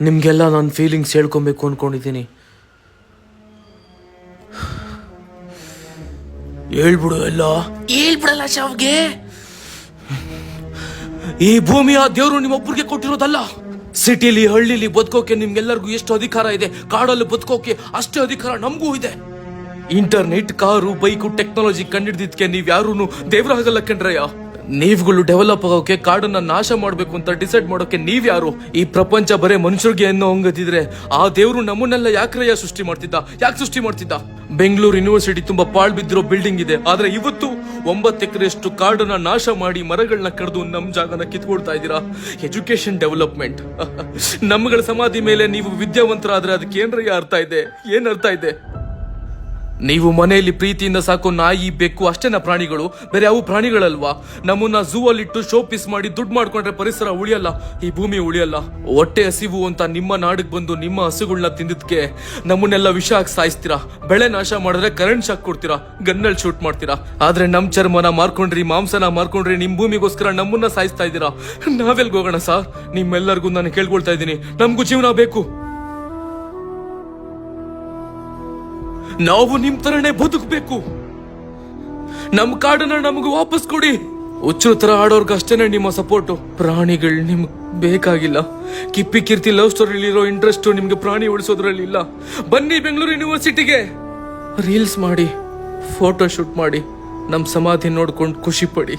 ನಿಮ್ಗೆಲ್ಲ ನಾನು ಫೀಲಿಂಗ್ಸ್ ಹೇಳ್ಕೊಬೇಕು ಅನ್ಕೊಂಡಿದ್ದೀನಿ. ಹೇಳ್ಬಿಡು ಎಲ್ಲ. ಹೇಳ್ಬಿಡಲ್ಲ ಶಾವ್ಗೆ. ಈ ಭೂಮಿಯ ದೇವರು ನಿಮ್ಮೊಬ್ಬರಿಗೆ ಕೊಟ್ಟಿರೋದಲ್ಲ. ಸಿಟಿಲಿ ಹಳ್ಳಿಲಿ ಬದುಕೋಕೆ ನಿಮ್ಗೆಲ್ಲರಿಗೂ ಎಷ್ಟು ಅಧಿಕಾರ ಇದೆ, ಕಾಡಲ್ಲಿ ಬದುಕೋಕೆ ಅಷ್ಟೇ ಅಧಿಕಾರ ನಮಗೂ ಇದೆ. ಇಂಟರ್ನೆಟ್, ಕಾರು, ಬೈಕು, ಟೆಕ್ನಾಲಜಿ ಕಂಡಿಡ್ದಿದ್ಕೆ ನೀವ್ ಯಾರು ದೇವ್ರಾಗಲ್ಲ ಕಣ್ರಯ್ಯ. ನೀವುಗಳು ಡೆವಲಪ್ ಆಗೋಕೆ ಕಾಡನ್ನ ನಾಶ ಮಾಡ್ಬೇಕು ಅಂತ ಡಿಸೈಡ್ ಮಾಡೋಕೆ ನೀವ್ ಯಾರು? ಈ ಪ್ರಪಂಚ ಬರೇ ಮನುಷ್ಯರಿಗೆ ಅನ್ನೋ ಹಂಗದಿದ್ರೆ ಆ ದೇವ್ರು ನಮ್ಮನ್ನೆಲ್ಲ ಯಾಕ್ರಯ್ಯ ಸೃಷ್ಟಿ ಮಾಡ್ತಿದ್ದ? ಬೆಂಗಳೂರು ಯೂನಿವರ್ಸಿಟಿ ತುಂಬಾ ಪಾಳ್ ಬಿದ್ದಿರೋ ಬಿಲ್ಡಿಂಗ್ ಇದೆ, ಆದ್ರೆ ಇವತ್ತು 9 ಎಕರೆಯಷ್ಟು ಕಾಡನ್ನ ನಾಶ ಮಾಡಿ ಮರಗಳನ್ನ ಕಡಿದು ನಮ್ ಜಾಗನ ಕಿತ್ಕೊಳ್ತಾ ಇದ್ದೀರಾ. Education development. ನಮ್ಗಳ ಸಮಾಧಿ ಮೇಲೆ ನೀವು ವಿದ್ಯಾವಂತರಾದ್ರೆ ಅದಕ್ಕೆ ಏನ್ರಯ್ಯ ಅರ್ಥ ಇದೆ? ಏನ್ ಅರ್ಥ ಇದೆ? ನೀವು ಮನೆಯಲ್ಲಿ ಪ್ರೀತಿಯಿಂದ ಸಾಕೋ ನಾಯಿ, ಬೆಕ್ಕು ಅಷ್ಟೇನ ಪ್ರಾಣಿಗಳು? ಬೇರೆ ಯಾವ ಪ್ರಾಣಿಗಳಲ್ವಾ? ನಮ್ಮನ್ನ ಝೂ ಅಲ್ಲಿ ಇಟ್ಟು ಶೋ ಪೀಸ್ ಮಾಡಿ ದುಡ್ಡು ಮಾಡ್ಕೊಂಡ್ರೆ ಪರಿಸರ ಉಳಿಯಲ್ಲ, ಈ ಭೂಮಿ ಉಳಿಯಲ್ಲ. ಹೊಟ್ಟೆ ಹಸಿವು ಅಂತ ನಿಮ್ಮ ನಾಡಿಗೆ ಬಂದು ನಿಮ್ಮ ಹಸುಗಳನ್ನ ತಿಂದಿದ್ಕೆ ನಮ್ಮನ್ನೆಲ್ಲ ವಿಷ ಹಾಕಿ ಸಾಯಿಸ್ತೀರಾ. ಬೆಳೆ ನಾಶ ಮಾಡಿದ್ರೆ ಕರೆಂಟ್ ಶಾಕ್ ಕೊಡ್ತೀರಾ, ಗನ್ನಲ್ಲಿ ಶೂಟ್ ಮಾಡ್ತೀರಾ. ಆದ್ರೆ ನಮ್ ಚರ್ಮನ ಮಾರ್ಕೊಂಡ್ರಿ, ಮಾಂಸನ ಮಾರ್ಕೊಂಡ್ರಿ, ನಿಮ್ ಭೂಮಿಗೋಸ್ಕರ ನಮ್ಮನ್ನ ಸಾಯಿಸ್ತಾ ಇದ್ದೀರಾ. ನಾವೆಲ್ಗೆ ಹೋಗೋಣ ಸರ್? ನಿಮ್ಮೆಲ್ಲರಿಗೂ ನಾನು ಕೇಳ್ಕೊಳ್ತಾ ಇದ್ದೀನಿ, ನಮ್ಗೂ ಜೀವನ ಬೇಕು. ನಾವು ನಿಮ್ ತರನೇ ಬದುಕಬೇಕು. ನಮ್ ಕಾಡನ್ನ ನಮಗೂ ವಾಪಸ್ ಕೊಡಿ. ಹುಚ್ಚರು ತರ ಆಡೋರ್ಗ ಅಷ್ಟೇನೆ ನಿಮ್ಮ ಸಪೋರ್ಟು. ಪ್ರಾಣಿಗಳು ನಿಮ್ಗೆ ಬೇಕಾಗಿಲ್ಲ. ಕಿಪ್ಪಿ ಕೀರ್ತಿ ಲವ್ ಸ್ಟೋರಿಲಿರೋ ಇಂಟ್ರೆಸ್ಟ್ ನಿಮ್ಗೆ ಪ್ರಾಣಿ ಉಳಿಸೋದ್ರಲ್ಲಿ ಇಲ್ಲ. ಬನ್ನಿ ಬೆಂಗಳೂರು ಯೂನಿವರ್ಸಿಟಿಗೆ, ರೀಲ್ಸ್ ಮಾಡಿ, ಫೋಟೋ ಶೂಟ್ ಮಾಡಿ, ನಮ್ ಸಮಾಧಿ ನೋಡ್ಕೊಂಡು ಖುಷಿ ಪಡಿ.